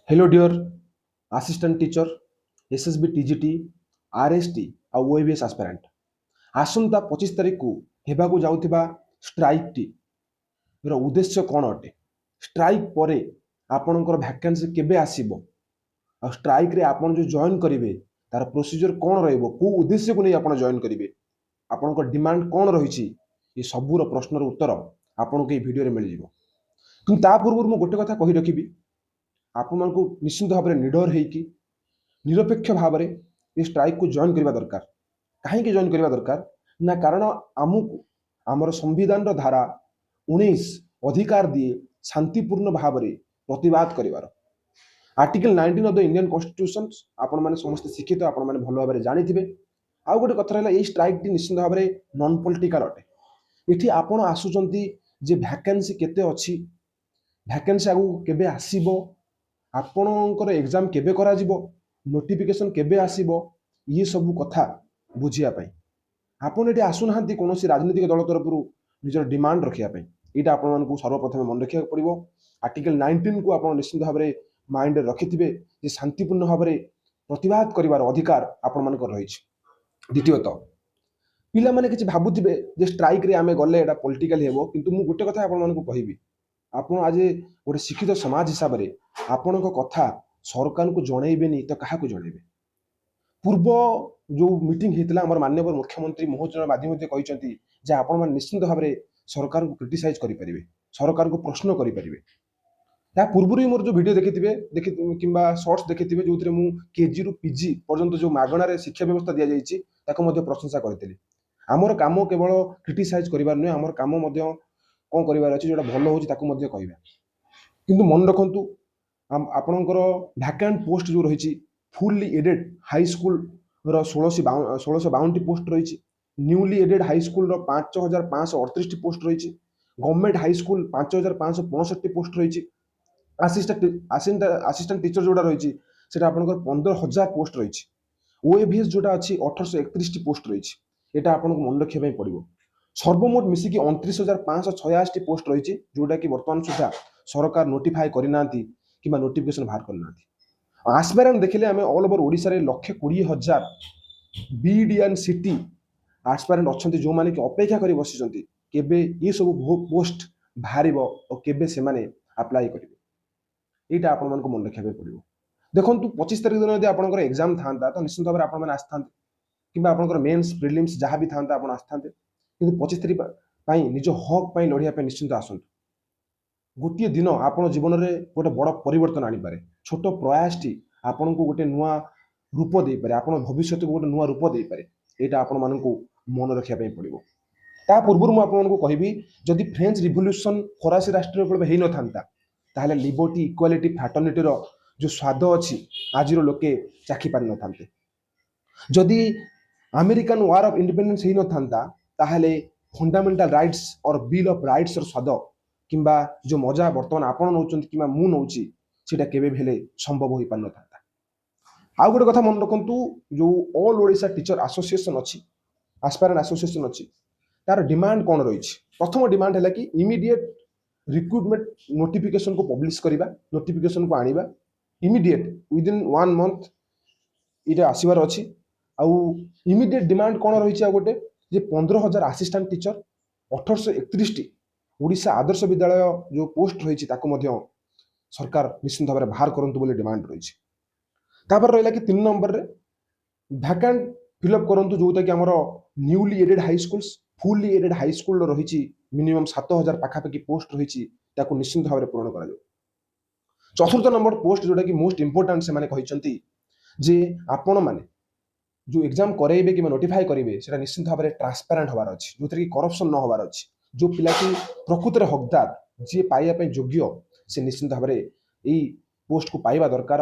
Hello dear assistant teacher SSB TGT RST आ OAVS aspirant आसंता 25 तारिख को हेबाकू जाउथिबा स्ट्राइक टी रो उद्देश्य कौन अटे स्ट्राइक परे आपणकर वैकेंसी केबे आसीबो आ स्ट्राइक रे आपण जो जॉइन करिवे तार प्रोसीजर कौन रहइबो को उद्देश्य को नहीं आपण जॉइन करिवे आपणकर डिमांड कौन रहिछि ये सबूर प्रश्नर उत्तर आपनको ए वीडियो रे मिल जिवो किंतु ता पूर्व मु गोटे कथा कहि रखिबी आपण निश्चित भाव में निडर होइकि निरपेक्ष भाव में ये स्ट्राइक को जॉइन करने दरकार कहीं जॉइन करने दरकार ना कारण आमको आमर संविधान धारा 19 अधिकार दिए शांतिपूर्ण भाव में प्रतिवाद कर article 19 of the Indian constitution आपण मैंने समस्त शिक्षित आपण मैंने भल भाव जानी थे आउ गोटे कथा है स्ट्राइक टी निश्चित भाव में नॉन पॉलिटिकल अटे ये आपण आसुचंती जे वैकेंसी केते अछि वैकेंसी आगु केबे आसीबो आपणकर एग्जाम केबे करा जिवो नोटिफिकेशन केबे आसीबो ये सब कथा बुझिया पई आपण एटी आसुना कौन राजनीतिक दल तरफ निजर डिमांड रखिया पई एटा आपण मानकु सर्वप्रथम मन रखिया पड़िबो आर्टिकल 19 को आपण निश्चित भाव में माइंड रखिथिबे जे शांतिपूर्ण भाव में प्रतिवाद करिवार अधिकार आपण मानकर रहिछि द्वितीयत पिला माने किछि भाबुथिबे जे स्ट्राइक रे आमे गले एटा पॉलिटिकल हेबो किंतु मु गुटे कथा आपण मानकु कहिबी आपण आज गोटे शिक्षित समाज हिसाब से आपण कथा सरकार को जनइबेनी तो क्या जनइबे पूर्व जो मीटिंग होता आम माननीय मुख्यमंत्री महोदय माध्यम जे आपण मैंने निश्चित भाव में सरकार को क्रिटिसाइज करेंगे सरकार को प्रश्न करेंगे या पूर्व ही मोर जो वीडियो देखी कि शॉर्ट्स देखी जो केजी रु पीजी पर्यंत जो मागणार शिक्षा व्यवस्था दि जाए प्रशंसा करी आमर काम केवल क्रिटिसाइज करार नुहे आमर काम कौन करार अच्छे जो भल हो कहवा किंतु मन रखु आपणकर वैकेंट पोस्ट जो रही फुल्ली एडेड हाई स्कूल रो 1652 पोस्ट रही न्यूली एडेड हाई स्कूल रो 5538 पोस्ट रही गवर्नमेंट हाई स्कूल 5565 पोस्ट रही असिस्टेंट टीचर जोड़ा रही से आपंकर 15,000 पोस्ट रही ओएबीएस जोटा अच्छी 1831 पोस्ट रही यहाँ आपको मन रखा पड़ो सर्वमोट मिसिकी 29,586 पोस्ट रही जोटा कि बर्तमान सुधा सरकार नोटिफाई करना कि नोटिफिकेशन बाहर करना आस्पिरेंट देखिले आम ऑल ओवर ओडिशा रे 1,20,000 बीडीएन सिटी आस्पिरेंट अच्छा जो मैंने कि अपेक्षा कर बसी केबे ये सब पोस्ट बाहर और केबे से माने अप्लाई करेंगे यहाँ आपण मन मन रखा पड़ो देखो 25 तारिख दिन यदि आपंकर एग्जाम था तो निश्चित भाव में आपण मैंने आसता कि आपंकर मेन्स प्रिलिम्स जहाँ भी था आप आसता कि 25 तारिख निज हक लड़िया निश्चिंत आसतु गोटे दिन आपण जीवन में गोटे बड़ परिवर्तन आनीपे छोट प्रयास टी आपण को गोटे नुआ रूप दे पारे आपण भविष्य को गोटे नुआ रूप दे पारे यहाँ आपण मान मन रखा पड़ो ता पूर्व मुझे कहबी जदि फ्रेंच रिवोल्यूशन फरासी राष्ट्र हो न था लिबर्टी इक्वालिटी फ्राटर्निटी जो स्वाद अच्छी आज लोके चाखी पारि न था जदि अमेरिकन वार ऑफ इंडिपेंडेंस हो न था फंडामेंटल राइट्स और बिल ऑफ राइट्स स्वाद किंबा जो मजा बर्तमान आपण नौ कि मु नौची सीटा केबे भी संभव हो पार न था आउ गोटे कथा मन रखु जो ऑल ओडिशा टीचर एसोसिएशन अच्छी आस्पिरेंट एसोसिएशन अच्छी तार डिमांड कौन रही प्रथम डिमांड है कि इमीडिएट रिक्रुटमेंट नोटिफिकेशन को पब्लिश करवा नोटिफिकेशन को आनिबा इमीडिएट विदिन 1 मंथ ये आसबार अच्छी आउ इमीडिएट डिमांड कौन रही गोटे 15,000 असिस्टेंट टीचर 1831 ओडिशा आदर्श विद्यालय जो पोस्ट रही सरकार निश्चित भाव में बाहर करूँ डिमांड रही रहा कि 3 नंबर रे वैकेंट फिलअप करूँ जोटा कि आमर newly aided high schools fully aided high school रही मिनिमम 7,000 पाखापाखि पोस्ट रही निश्चित भाव में पूरण कर चतुर्थ नंबर पोस्ट जोटा कि मोस्ट इंपोर्टेंट से कहते जे आपण मैंने जो एग्जाम करेबे कि नोटिफाई करेंगे से निश्चित भाव में ट्रांसपेरेंट हबार अच्छी जो कि करप्शन न हबार अच्छी जो पिला की प्रकृत हकदार जी पाइबा योग्य से निश्चित भाव में यही पोस्ट को पाइबा दरकार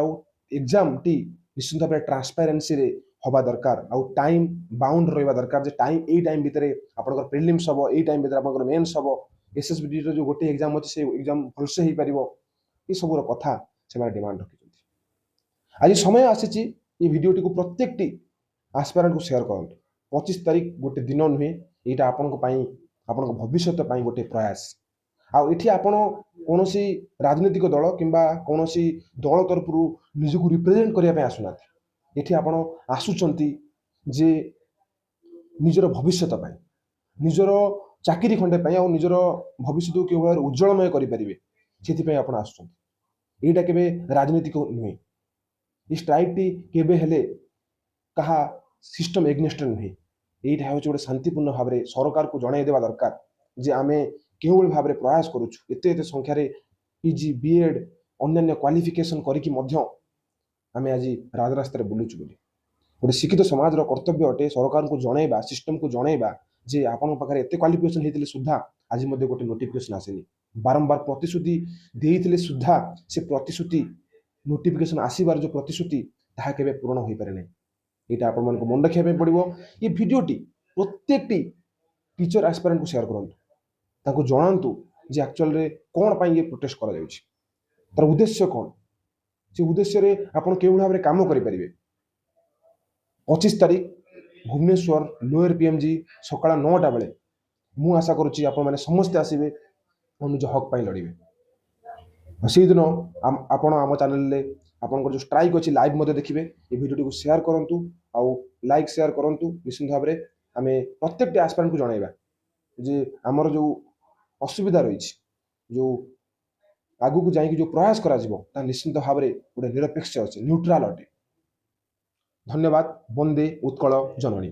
एग्जाम टी निश्चित भाव में ट्रांसपेरेंसी रे हवा दरकार आउ टाइम बाउंड रहा दरकार जे टाइम यही टाइम भितर आपंकर प्रिलिम्स हम यही टाइम भितर आपंकर मेन्स हम एसएसबी जो गोटे एग्जाम अच्छे से एग्जाम भलसे हो पार ये सब कथा से डिमांड रखी आज समय आसी भिडियोटी को प्रत्येक टी आस्पिरेंट को शेयर करूँ 25 तारिख गोटे दिन नुहे यहाँ आपण भविष्य गोटे प्रयास एठी आपण कौनसी राजनीतिक दल किंबा कौनसी दल तरफरु निजको रिप्रेजेंट करिया पे आसुना एठी आपण आसुचंती जे निजर भविष्यत पाई निजर चाकरी खंडे पाई आ निजर भविष्यत को केवल उज्जवलमय करि परिबे सेति पे आपण आसुचंती एटा केबे राजनीतिक नुहे ई स्ट्राइक टी केबे हेले कहा सिस्टम एग्नेस्ट नुहे एटा होचे गोटे शांतिपूर्ण भाव में सरकार को जणाई देवा दरकार जे आमे केवल भाव में प्रयास करूछु एते एते संख्या रे पीजी बीएड अन्य क्वालिफिकेशन करिकि मध्य आमे आज राजरास्ता बुलुछु बोली गोटे शिक्षित समाज कर्तव्य अटे सरकार को जणाइबा सिस्टम को जणाइबा जे आपण पाखरे एते क्वालिफिकेशन हेतिले सुद्धा आज मध्ये गोटे नोटिफिकेशन आसेनी बारंबार प्रतिश्रुति देइथिले सुद्धा से प्रतिश्रुति नोटिफिकेशन आसीबार जो प्रतिश्रुति ताहा केबे पूर्ण होई पारे नै एटा आपण मन को मन रखिया पे पड़िबो ये वीडियोटी प्रत्येक टी टीचर एस्पिरेंट को शेयर करंतु ताको जणांतु जे एक्चुअल रे कोन पई ये प्रोटेस्ट करा जाउछि तार उद्देश्य कोन से उद्देश्य रे आपण केउ भाव रे काम करि परिबे 25 तारीख भुवनेश्वर लोअर पीएमजी सकाळ 9टा बेले मु आशा करूछि आपण माने समस्त आसीबे और निज हक पई लड़िबे से दिन आपण आम चैनल ले आपन जो स्ट्राइक अछि लाइव मध्ये देखिबे ए वीडियो को शेयर करंतु आ लाइक शेयर करंतु निश्चित भाव रे आमे प्रत्येक एस्पिरेंट को जणाइबा जे हमर जो असुविधा रही जो आगु को जाई जो प्रयास करा जिवो ता निश्चित भाव रे गोटे निरपेक्ष अछि न्यूट्रल अटे धन्यवाद वंदे उत्कल जननी।